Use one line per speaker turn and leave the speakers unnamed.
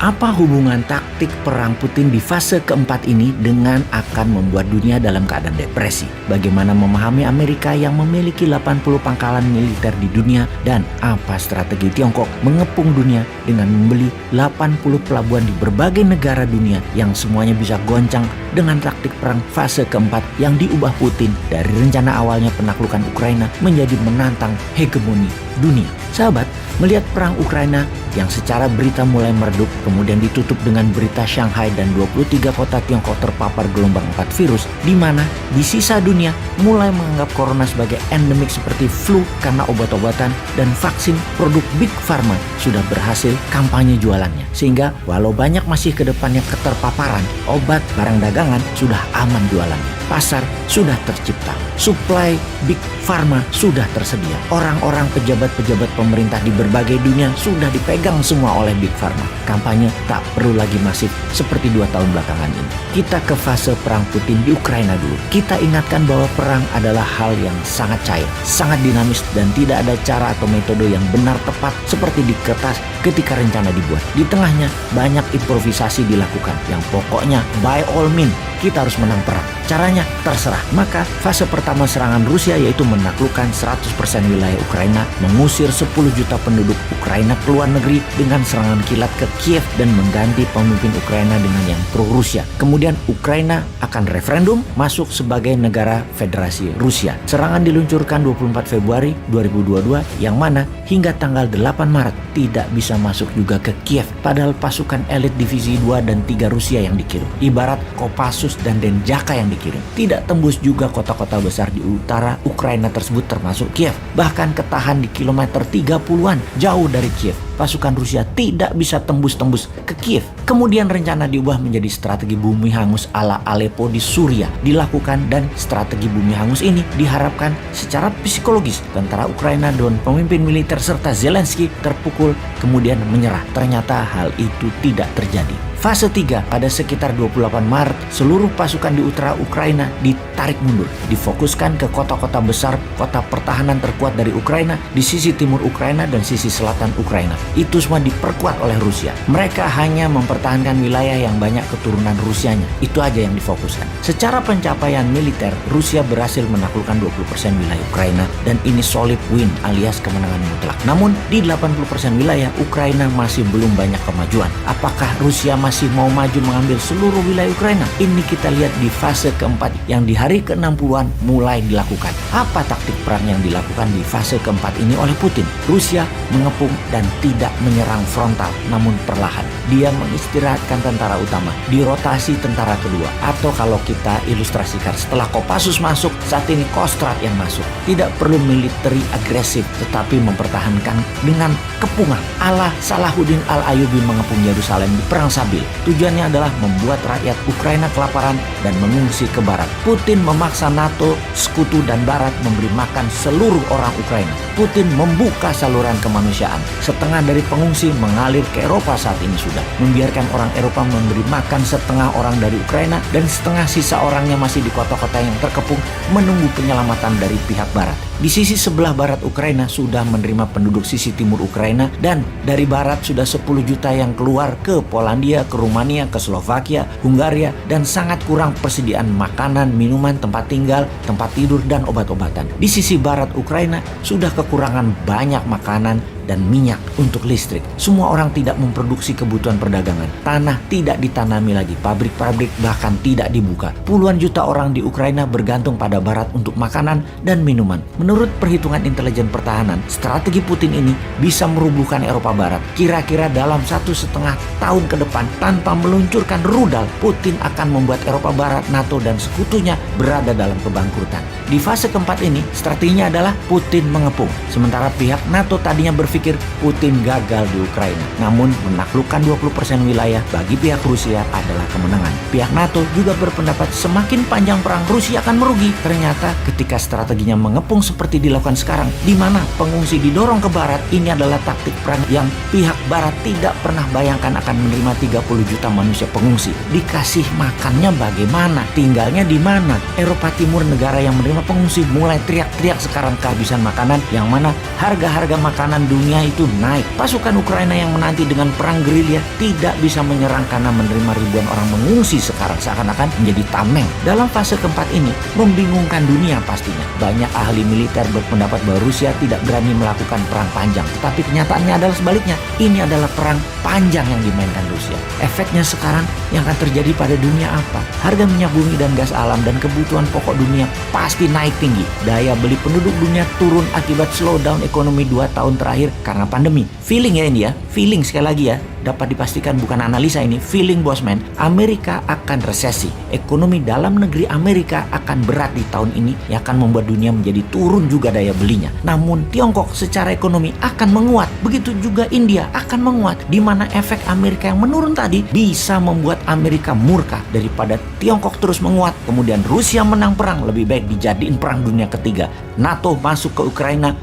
Apa hubungan taktik perang Putin di fase keempat ini dengan akan membuat dunia dalam keadaan depresi? Bagaimana memahami Amerika yang memiliki 80 pangkalan militer di dunia, dan apa strategi Tiongkok mengepung dunia dengan membeli 80 pelabuhan di berbagai negara dunia yang semuanya bisa goncang dengan taktik perang fase keempat yang diubah Putin dari rencana awalnya penaklukan Ukraina menjadi menantang hegemoni dunia. Sahabat, melihat perang Ukraina yang secara berita mulai meredup, kemudian ditutup dengan berita Shanghai dan 23 kota Tiongkok terpapar gelombang 4 virus, di mana di sisa dunia mulai menganggap corona sebagai endemik seperti flu karena obat-obatan dan vaksin produk Big Pharma sudah berhasil kampanye jualannya. Sehingga walau banyak masih ke depannya keterpaparan, obat barang dagangan sudah aman jualannya. Pasar sudah tercipta, suplai Big Pharma sudah tersedia. Orang-orang pejabat-pejabat pemerintah di berbagai dunia sudah dipegang semua oleh Big Pharma. Kampanye tak perlu lagi masif seperti 2 tahun belakangan ini. Kita ke fase perang Putin di Ukraina dulu. Kita ingatkan bahwa perang adalah hal yang sangat cair, sangat dinamis, dan tidak ada cara atau metode yang benar tepat seperti di kertas ketika rencana dibuat. Di tengahnya banyak improvisasi dilakukan yang pokoknya by all means kita harus menang perang. Caranya terserah. Maka fase pertama serangan Rusia yaitu menaklukkan 100% wilayah Ukraina, mengusir 10 juta penduduk Ukraina ke luar negeri dengan serangan kilat ke Kiev dan mengganti pemimpin Ukraina dengan yang pro-Rusia. Kemudian Ukraina akan referendum masuk sebagai negara federasi Rusia. Serangan diluncurkan 24 Februari 2022 yang mana hingga tanggal 8 Maret tidak bisa masuk juga ke Kiev, padahal pasukan elit divisi 2 dan 3 Rusia yang dikirim. Ibarat Kopassus dan Denjaka yang dikirim. Tidak tembus juga kota-kota besar di utara Ukraina tersebut termasuk Kiev. Bahkan ketahan di kilometer 30-an jauh dari Kiev. Pasukan Rusia tidak bisa tembus-tembus ke Kiev. Kemudian rencana diubah menjadi strategi bumi hangus ala Aleppo di Suriah dilakukan, dan strategi bumi hangus ini diharapkan secara psikologis tentara Ukraina dan pemimpin militer serta Zelensky terpukul kemudian menyerah. Ternyata hal itu tidak terjadi. Fase 3 pada sekitar 28 Maret, seluruh pasukan di utara Ukraina ditarik mundur, difokuskan ke kota-kota besar, kota pertahanan terkuat dari Ukraina di sisi timur Ukraina dan sisi selatan Ukraina. Itu semua diperkuat oleh Rusia. Mereka hanya mempertahankan wilayah yang banyak keturunan Rusianya. Itu aja yang difokuskan. Secara pencapaian militer, Rusia berhasil menaklukkan 20% wilayah Ukraina, dan ini solid win alias kemenangan mutlak. Namun di 80% wilayah Ukraina masih belum banyak kemajuan. Apakah Rusia masih mau maju mengambil seluruh wilayah Ukraina? Ini kita lihat di fase keempat yang di hari ke-60-an mulai dilakukan. Apa taktik perang yang dilakukan di fase keempat ini oleh Putin? Rusia mengepung dan tidak menyerang frontal, namun perlahan. Dia mengistirahatkan tentara utama, dirotasi tentara kedua, atau kalau kita ilustrasikan setelah Kopassus masuk, saat ini Kostrad yang masuk. Tidak perlu military agresif, tetapi mempertahankan dengan kepungan ala Salahuddin Al-Ayyubi mengepung Yerusalem di Perang Sabil. Tujuannya adalah membuat rakyat Ukraina kelaparan dan mengungsi ke barat. Putin memaksa NATO, sekutu dan barat memberi makan seluruh orang Ukraina. Putin membuka saluran kemanusiaan. Setengah dari pengungsi mengalir ke Eropa saat ini sudah. Membiarkan orang Eropa memberi makan setengah orang dari Ukraina, dan setengah sisa orangnya masih di kota-kota yang terkepung menunggu penyelamatan dari pihak barat. Di sisi sebelah barat Ukraina sudah menerima penduduk sisi timur Ukraina, dan dari barat sudah 10 juta yang keluar ke Polandia, ke Rumania, ke Slovakia, Hungaria, dan sangat kurang persediaan makanan, minuman, tempat tinggal, tempat tidur, dan obat-obatan. Di sisi barat Ukraina sudah kekurangan banyak makanan dan minyak untuk listrik. Semua orang tidak memproduksi kebutuhan perdagangan. Tanah tidak ditanami lagi, pabrik-pabrik bahkan tidak dibuka. Puluhan juta orang di Ukraina bergantung pada barat untuk makanan dan minuman. Menurut perhitungan intelijen pertahanan, strategi Putin ini bisa merubuhkan Eropa Barat. Kira-kira dalam 1,5 tahun ke depan, tanpa meluncurkan rudal, Putin akan membuat Eropa Barat, NATO, dan sekutunya berada dalam kebangkrutan. Di fase keempat ini, strateginya adalah Putin mengepung. Sementara pihak NATO tadinya berpikir Putin gagal di Ukraina. Namun menaklukkan 20% wilayah bagi pihak Rusia adalah kemenangan. Pihak NATO juga berpendapat semakin panjang perang Rusia akan merugi. Ternyata ketika strateginya mengepung seperti dilakukan sekarang, di mana pengungsi didorong ke barat, ini adalah taktik perang yang pihak barat tidak pernah bayangkan akan menerima 30 juta manusia pengungsi. Dikasih makannya bagaimana? Tinggalnya di mana? Eropa Timur, negara yang menerima pengungsi, mulai teriak-teriak sekarang kehabisan makanan, yang mana harga-harga makanan dunia dunia itu naik. Pasukan Ukraina yang menanti dengan perang gerilya tidak bisa menyerang karena menerima ribuan orang mengungsi sekarang seakan-akan menjadi tameng. Dalam fase keempat ini membingungkan dunia pastinya. Banyak ahli militer berpendapat bahwa Rusia tidak berani melakukan perang panjang. Tapi kenyataannya adalah sebaliknya. Ini adalah perang panjang yang dimainkan Rusia. Efeknya sekarang yang akan terjadi pada dunia apa? Harga minyak bumi dan gas alam dan kebutuhan pokok dunia pasti naik tinggi. Daya beli penduduk dunia turun akibat slowdown ekonomi 2 tahun terakhir karena pandemi. Feeling ya ini ya, feeling sekali lagi ya. Dapat dipastikan bukan analisa ini, feeling bosman. Amerika akan resesi. Ekonomi dalam negeri Amerika akan berat di tahun ini yang akan membuat dunia menjadi turun juga daya belinya. Namun Tiongkok secara ekonomi akan menguat. Begitu juga India akan menguat. Di mana efek Amerika yang menurun tadi bisa membuat Amerika murka. Daripada Tiongkok terus menguat, kemudian Rusia menang perang, lebih baik dijadiin perang dunia ketiga. NATO masuk ke Ukraina,